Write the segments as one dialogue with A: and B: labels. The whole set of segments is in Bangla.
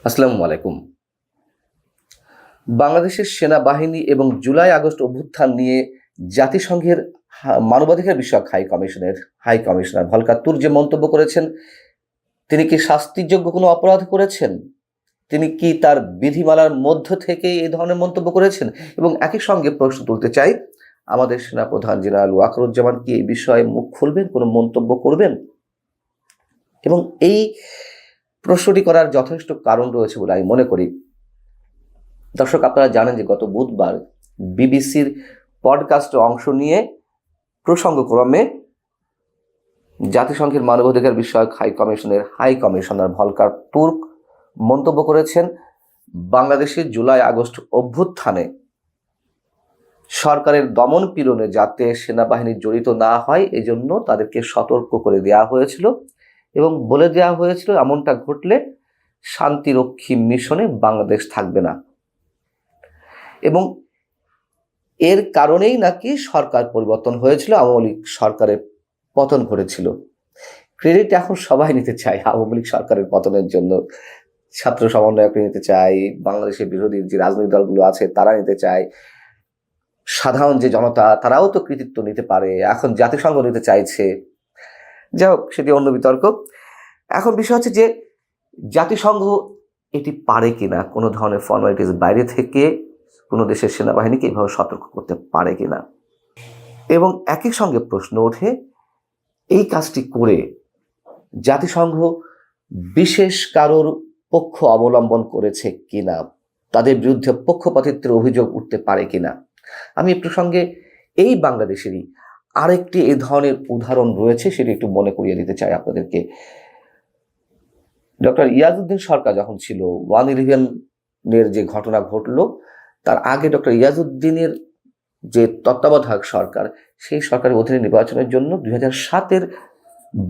A: আসসালামু আলাইকুম। বাংলাদেশের সেনাবাহিনী এবং জুলাই আগস্ট অভ্যুত্থান নিয়ে জাতিসংঘের মানবাধিকার বিষয়ক হাই কমিশনার ভলকার তুর্ক যে মন্তব্য করেছেন, তিনি কি শাস্তিযোগ্য কোনো অপরাধ করেছেন? তিনি কি তার বিধিমালার মধ্য থেকে এই ধরনের মন্তব্য করেছেন? এবং একই সঙ্গে প্রশ্ন তুলতে চাই, আমাদের সেনাপ্রধান জেনারেল ওয়াকারুজ্জামান কি এই বিষয়ে মুখ খুলবেন, কোনো মন্তব্য করবেন? এবং এই প্রশ্নটি করার যথেষ্ট কারণ রয়েছে বলে আমি মনে করি। দর্শক, আপনারা জানেন যে গত বুধবার বিবিসির পডকাস্টে অংশ নিয়ে প্রসঙ্গক্রমে জাতিসংঘের মানবাধিকার বিষয়ক হাই কমিশনার ভলকার তুর্ক মন্তব্য করেছেন, বাংলাদেশের জুলাই আগস্ট অভ্যুত্থানে সরকারের দমন পীড়নে যাতে সেনাবাহিনী জড়িত না হয় এজন্য তাদেরকে সতর্ক করে দেওয়া হয়েছিল এবং বলে দেওয়া হয়েছিল এমনটা ঘটলে শান্তিরক্ষী মিশনে বাংলাদেশ থাকবে না, এবং এর কারণেই নাকি সরকার পরিবর্তন হয়েছিল, আওয়ামী লীগ সরকারের পতন ঘটেছিল। ক্রেডিট এখন সবাই নিতে চায় আওয়ামী লীগ সরকারের পতনের জন্য। ছাত্র সমন্বয়ক নিতে চায়, বাংলাদেশের বিরোধী যে রাজনৈতিক দলগুলো আছে তারা নিতে চায়, সাধারণ যে জনতা তারাও তো কৃতিত্ব নিতে পারে, এখন জাতিসংঘ নিতে চাইছে। যাই হোক, সেটি অন্য বিতর্ক। এখন বিষয় হচ্ছে যে জাতিসংঘ এটি পারে কিনা, কোনো ধরনের ফর্মালিটিস বাইরে থেকে কোনো দেশের সেনাবাহিনীকে এইভাবে সতর্ক করতে পারে কিনা। এবং একই সঙ্গে প্রশ্ন ওঠে, এই কাজটি করে জাতিসংঘ বিশেষ কারোর পক্ষ অবলম্বন করেছে কিনা, তাদের বিরুদ্ধে পক্ষপাতিত্বের অভিযোগ উঠতে পারে কিনা। আমি এই প্রসঙ্গে এই বাংলাদেশেরই আরেকটি এই ধরনের উদাহরণ রয়েছে, সেটি একটু মনে করিয়ে দিতে চাই আপনাদেরকে। ডক্টর ইয়াজউদ্দিন সরকার যখন ছিল, 1/11 যে ঘটনা ঘটলো, তার আগে ডক্টর ইয়াজউদ্দিনের যে তত্ত্বাবধায়ক সরকার, সেই সরকারের অধীনে নির্বাচনের জন্য 2007-এর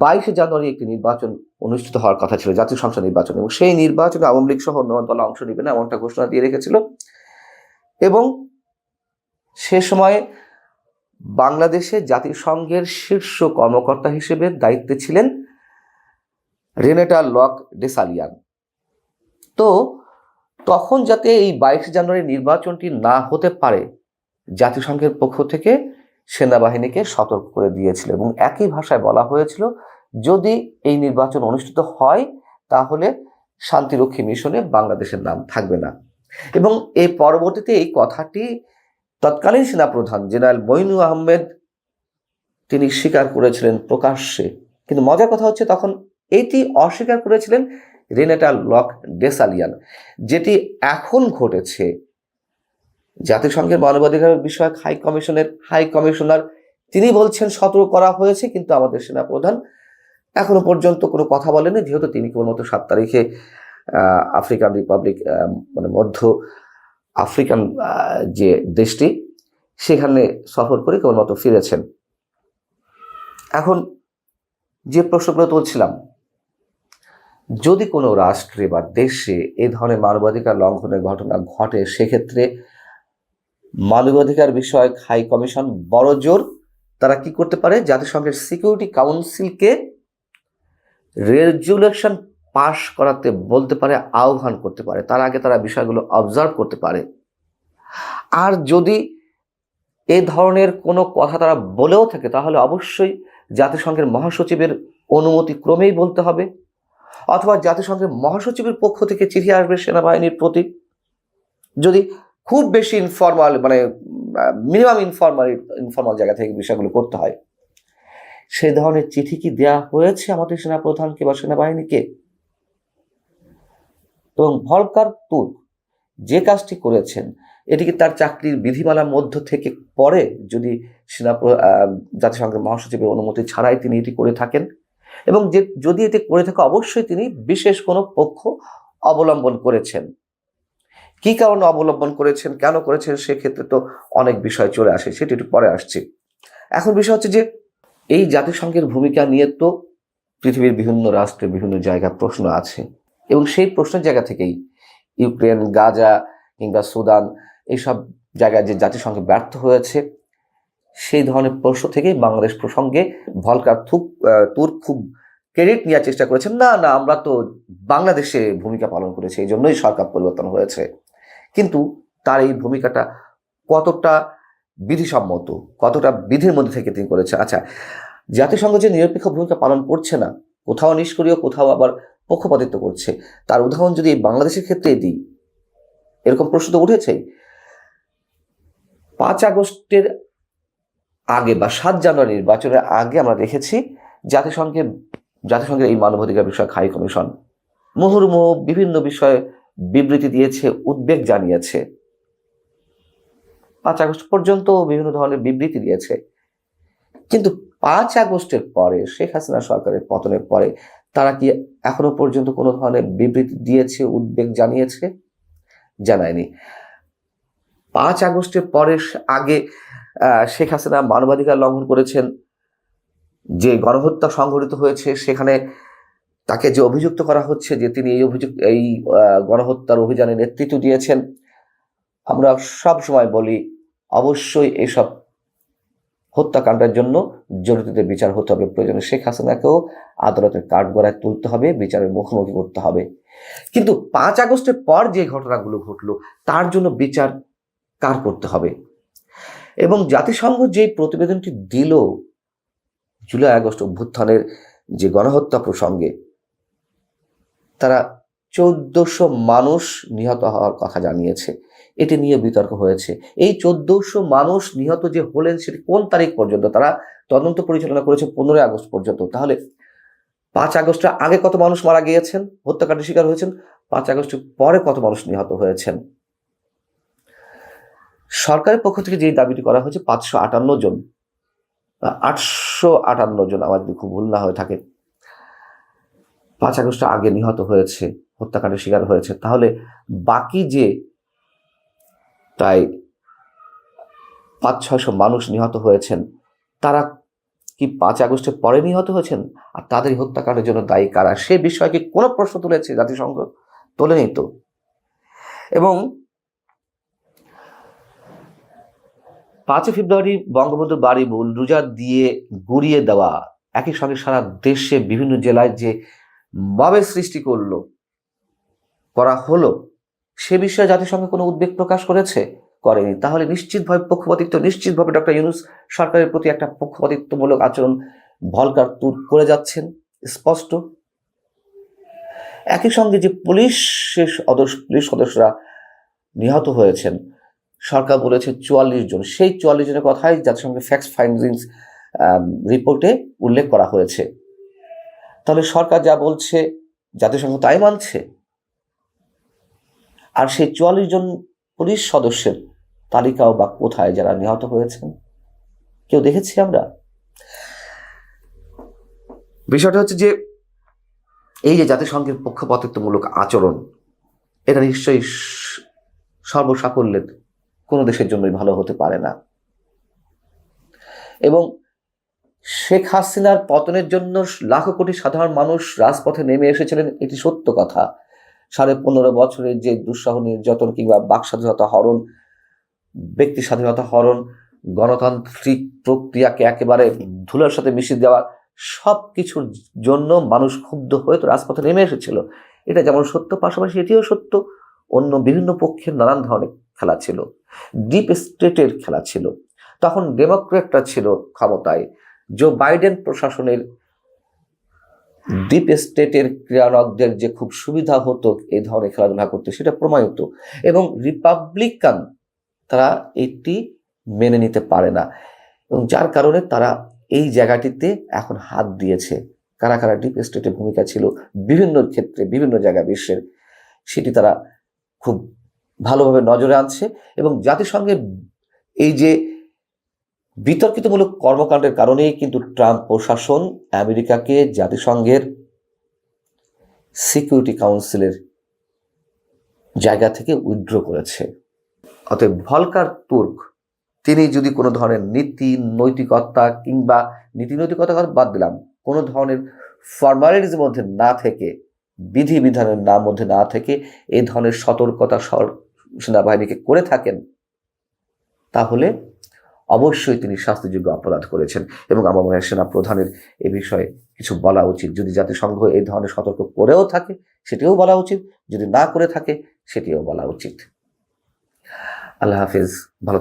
A: 22 জানুয়ারি একটি নির্বাচন অনুষ্ঠিত হওয়ার কথা ছিল, জাতীয় সংসদ নির্বাচন, এবং সেই নির্বাচনে আওয়ামী লীগ সহ অন্য দল অংশ নেবে না এমনটা ঘোষণা দিয়ে রেখেছিল। এবং সে সময়ে বাংলাদেশে জাতিসংঘের শীর্ষ কর্মকর্তা হিসেবে দায়িত্বে ছিলেন রেনেটা লক ডেসালিয়ান। তো তখন যাতে এই 22 জানুয়ারি নির্বাচনটি না হতে পারে, জাতিসংঘের পক্ষ থেকে সেনাবাহিনীকে সতর্ক করে দিয়েছিল এবং একই ভাষায় বলা হয়েছিল, যদি এই নির্বাচন অনুষ্ঠিত হয় তাহলে শান্তিরক্ষী মিশনে বাংলাদেশের নাম থাকবে না। এবং এই পরবর্তীতে এই কথাটি তৎকালীন সেনাপ্রধান জেনারেল মঈনুল আহমেদ তিনি স্বীকার করেছিলেন প্রকাশ্যে, কিন্তু মজার কথা হচ্ছে তখন এটি অস্বীকার করেছিলেন রেনেটা লক ডেসালিয়ান। যেটি এখন ঘটেছে, জাতিসংঘের মানবাধিকার বিষয়ক হাই কমিশনার তিনি বলছেন সতর্ক করা হয়েছে, কিন্তু আমাদের সেনাপ্রধান এখনো পর্যন্ত কোনো কথা বলেনি, যেহেতু তিনি কেবলমাত্র 7 তারিখে আফ্রিকান রিপাবলিক মানে মধ্য আফ্রিকান যে দেশটি সেখানে সফর করে কেবলমাত্র ফিরেছেন। এখন যে প্রশ্নগুলো তুলছিলাম, যদি কোনো রাষ্ট্রে বা দেশে এ ধরনের মানবাধিকার লঙ্ঘনের ঘটনা ঘটে, সেক্ষেত্রে মানবাধিকার বিষয়ক হাই কমিশন বড় জোর তারা কি করতে পারে, জাতিসংঘের সিকিউরিটি কাউন্সিলকে রেজুলেশন পাশ করাতে বলতে পারে, আহ্বান করতে পারে। তার আগে তারা বিষয়গুলো অবজার্ভ করতে পারে। আর যদি এ ধরনের কোনো কথা তারা বলেও থাকে, তাহলে অবশ্যই জাতিসংঘের মহাসচিবের অনুমতি ক্রমেই বলতে হবে, অথবা জাতিসংঘের মহাসচিবের পক্ষ থেকে চিঠি আসবে সেনাবাহিনীর প্রতি। যদি খুব বেশি ইনফর্মাল মানে মিনিমাম ইনফর্মাল জায়গা থেকে বিষয়গুলো করতে হয়, সেই ধরনের চিঠি কি দেওয়া হয়েছে আমাদের সেনাপ্রধানকে বা সেনাবাহিনীকে? এবং ভলকার তুর্ক যে কাজটি করেছেন, এটি কি তার চাকরির বিধিমালার মধ্য থেকে পড়ে, যদি জাতিসংঘের মহাসচিবের অনুমতি ছাড়াই তিনি এটি করে থাকেন? এবং যদি এটি করে থাকে, অবশ্যই তিনি বিশেষ কোনো পক্ষ অবলম্বন করেছেন। কি কারণে অবলম্বন করেছেন, কেন করেছেন, সেক্ষেত্রে তো অনেক বিষয় চলে আসে, সেটি একটু পরে আসছি। এখন বিষয় হচ্ছে যে এই জাতিসংঘের ভূমিকা নিয়ে তো পৃথিবীর বিভিন্ন রাষ্ট্রে বিভিন্ন জায়গায় প্রশ্ন আছে, এবং সেই প্রশ্নের জায়গা থেকেই ইউক্রেন, গাজা কিংবা সুদান এইসব জায়গায় যে জাতিসংঘ ব্যর্থ হয়েছে, সেই ধরনের প্রশ্ন থেকেই বাংলাদেশ প্রসঙ্গে ভলকার তুর্ক খুব ক্রেডিট নেওয়ার চেষ্টা করেছেন, না না আমরা তো বাংলাদেশে ভূমিকা পালন করেছি, এই জন্যই সরকার পরিবর্তন হয়েছে। কিন্তু তার এই ভূমিকাটা কতটা বিধিসম্মত, কতটা বিধির মধ্যে থেকে তিনি করেছে? আচ্ছা, জাতিসংঘ যে নিরপেক্ষ ভূমিকা পালন করছে না, কোথাও নিষ্ক্রিয়, কোথাও আবার পক্ষপাতিত্ব করছে, তার উদাহরণ যদি বাংলাদেশের ক্ষেত্রে দিই, এরকম প্রশ্ন তো উঠেছে। 5 আগস্টের আগে বা 7 জানুয়ারি নির্বাচনের আগে আমরা দেখেছি জাতিসংঘের এই মানবাধিকার বিষয়ক হাই কমিশন মুহুর্মুহু বিভিন্ন বিষয়ে বিবৃতি দিয়েছে, উদ্বেগ জানিয়েছে। 5 আগস্ট পর্যন্ত বিভিন্ন ধরনের বিবৃতি দিয়েছে। কিন্তু 5 আগস্টের পরে, শেখ হাসিনা সরকারের পতনের পরে, তারা কি এখনো পর্যন্ত কোনো ধরনের বিবৃতি দিয়েছে, উদ্বেগ জানিয়েছে? জানায়নি। 5 আগস্টের পরে আগে শেখ হাসিনা মানবাধিকার লঙ্ঘন করেছেন, যে গণহত্যা সংঘটিত হয়েছে সেখানে তাকে যে অভিযুক্ত করা হচ্ছে যে তিনি এই গণহত্যার অভিযানে নেতৃত্ব দিয়েছেন, আমরা সব সময় বলি অবশ্যই এইসব হত্যাকাণ্ডের জন্য জড়িতদের বিচার হতে হবে। প্রয়োজনে শেখ হাসিনাকেও আদালতের কাঠগড়ায় তুলতে হবে, বিচারের মুখোমুখি করতে হবে। কিন্তু 5 আগস্টের পর যে ঘটনাগুলো ঘটলো তার জন্য বিচার কার করতে হবে? এবং জাতিসংঘ যে প্রতিবেদনটি দিল জুলাই আগস্ট অভ্যুত্থানের যে গণহত্যা প্রসঙ্গে, তারা 1400 মানুষ নিহত হওয়ার কথা জানিয়েছে। এটি নিয়ে বিতর্ক হয়েছে। এই 1400 মানুষ নিহত যে হলেন সেটি কোন তারিখ পর্যন্ত? তারা তদন্ত পরিচালনা করেছে 15 আগস্ট পর্যন্ত। তাহলে 5 আগস্টের আগে কত মানুষ মারা গিয়েছেন, হত্যাকাণ্ডের শিকার হয়েছেন? 5 আগস্টের পরে কত মানুষ নিহত হয়েছেন? সরকারের পক্ষ থেকে যে দাবিটি করা হয়েছে 558 জন, 858 জন, আমার যদি খুব ভুল না হয়ে থাকে, 5 আগস্টের আগে নিহত হয়েছে, হত্যাকাণ্ডের শিকার হয়েছে। তাহলে বাকি যে প্রায় 500-600 মানুষ নিহত হয়েছেন, তারা কি 5 আগস্টের পরে নিহত হয়েছেন? আর তাদের হত্যাকাণ্ডের জন্য দায়ী কারা? সে বিষয়ে কি কোনো প্রশ্ন তুলেছে জাতিসংঘ? তোলেনি তো। এবং 5 ফেব্রুয়ারি বঙ্গবন্ধুর বাড়ি বুলডোজার দিয়ে গুড়িয়ে দেওয়া, একই সঙ্গে সারা দেশে বিভিন্ন জেলায় যে মবের সৃষ্টি করা হলো, সে বিষয়ে জাতিসংঘ কোনো উদ্বেগ প্রকাশ করেনি। তাহলে নিশ্চিতভাবে পক্ষপাতিত্ব, নিশ্চিতভাবে ডক্টর ইউনূস সরকারের প্রতি একটা পক্ষপাতিত্বমূলক আচরণ ভলকার তুর করে যাচ্ছেন, স্পষ্ট। একই সঙ্গে যে পুলিশ সদস্যরা নিহত হয়েছেন, সরকার বলেছে 44 জন। সেই 44 জনের কথাই জাতিসংঘের ফ্যাক্ট ফাইন্ডিংস রিপোর্টে উল্লেখ করা হয়েছে। তাহলে সরকার যা বলছে জাতিসংঘ তাই মানছে? আর সেই 44 জন পুলিশ সদস্যের তালিকাও বা কোথায় যারা নিহত হয়েছেন? কেউ দেখেছি আমরা? বিষয়টা হচ্ছে যে এই যে জাতিসংঘের পক্ষপাতিত্বমূলক আচরণ, এটা নিশ্চয়ই সর্বসাকল্যের কোনো দেশের জন্যই ভালো হতে পারে না। এবং শেখ হাসিনার পতনের জন্য লাখো কোটি সাধারণ মানুষ রাজপথে নেমে এসেছিলেন, এটি সত্য কথা। 15.5 বছরের যে দুঃসহ নির্যাতন কিংবা বাক স্বাধীনতা হরণ, ব্যক্তি স্বাধীনতা হরণ, গণতান্ত্রিক প্রক্রিয়াকে একেবারে ধুলার সাথে মিশিয়ে দেওয়া, সব কিছুর জন্য মানুষ ক্ষুব্ধ হয়ে তো রাজপথে নেমে এসেছিল। এটা যেমন সত্য, পাশাপাশি এটিও সত্য অন্য বিভিন্ন পক্ষের নানান ধরনের খেলা ছিল, ডিপ স্টেটের খেলা ছিল। তখন ডেমোক্রেটরা ছিল ক্ষমতায়। জো বাইডেন প্রশাসনের ডিপ স্টেটের ক্রিয়ানকদের যে খুব সুবিধা হতো এই ধরনের খেলাধুলা করতে, সেটা প্রমাণিত। এবং রিপাবলিকান তারা এটি মেনে নিতে পারে না, এবং যার কারণে তারা এই জায়গাটিতে এখন হাত দিয়েছে। কারা কারা ডিপ স্টেটের ভূমিকা ছিল বিভিন্ন ক্ষেত্রে, বিভিন্ন জায়গায় বিশ্বের, সেটি তারা খুব ভালোভাবে নজরে আনছে। এবং জাতিসংঘের এই যে বিতর্কিতমূলক কর্মকাণ্ডের কারণেই কিন্তু ট্রাম্প প্রশাসন আমেরিকাকে জাতিসংঘের সিকিউরিটি কাউন্সিলের জায়গা থেকে উইথড্র করেছে। অতএব ভলকার তুর্ক তিনি যদি কোনো ধরনের নীতি নৈতিকতা কিংবা নীতি নৈতিকতা বাদ দিলাম, কোনো ধরনের ফর্মালিটির মধ্যে না থেকে, বিধিবিধানের নাম মধ্যে না থেকে এই ধরনের সতর্কতা সেনাবাহিনীকে করে থাকেন, তাহলে অবশ্যই তিনি শাস্তিযোগ্য অপরাধ করেছেন। এবং আমার মনে হয় সেনা প্রধানের এ বিষয়ে কিছু বলা উচিত। যদি জাতিসংঘ এই ধরনের সতর্ক করেও থাকে সেটিও বলা উচিত, যদি না করে থাকে সেটিও বলা উচিত। আল্লাহ হাফিজ, ভালো